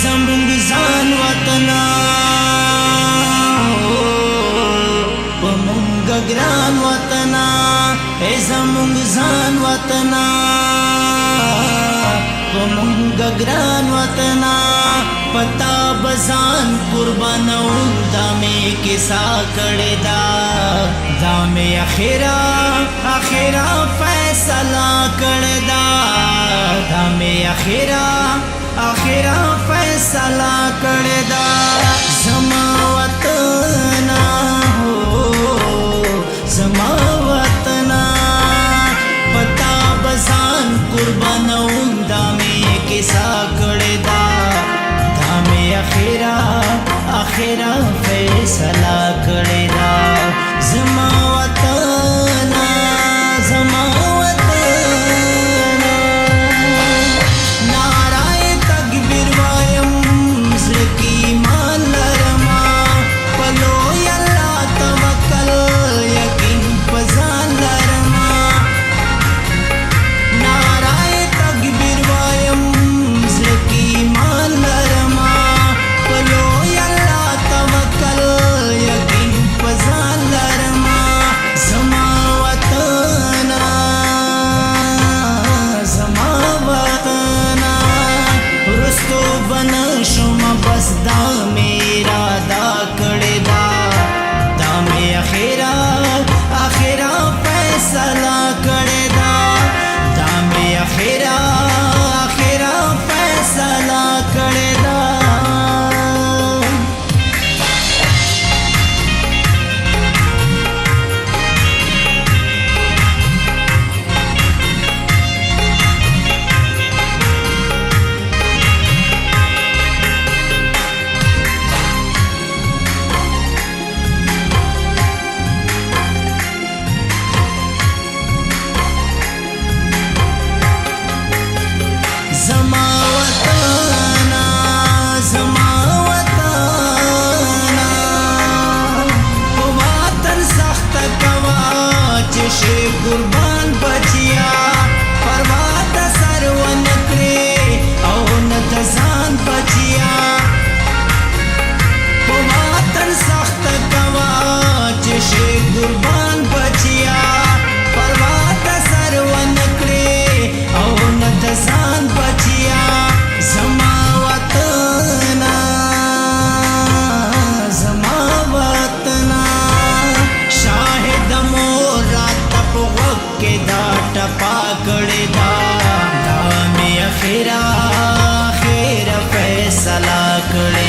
زمونږ ځان وطنا په مونږ ګران وطنا زمونږ ځان وطنا په مونږ ګران وطنا پتا بزان قربانو دا مې کیسا کړې دا مې اخیرا فیصله کړې دا مې اخیرا فیصله کړې دا زما وطنا زما وطنا پتا بزان قربانو دا مې کیسا کړې دا مې اخیرا فیصله کړې دا زما وطنا زما وطنا نعره تکبیر وایم زړه کې ایمان لرما په لوی الله توکل یقین په ځان لرما نعره تکبیر وایم زړه کې ایمان لرما په لوی الله توکل یقین په ځان لرما زما وطنا رستو بنشم بس دا میرا دا کړې دا مې اخیرا فیصله کړې دا مې اخیرا فیصله کړې دا زما وطنا په وطن سخت کوا چې شي قربان بچیا پروا د سر ونکړي او نه د ځان بچیا په وطن سخت کوا چې شي قربان بچیا پروا د سر ونکړي او نه د ځان بچیا زما وطنا شاهد مور رات په وخت کې دا ټپا کړې دا مې اخیرا فیصله کړې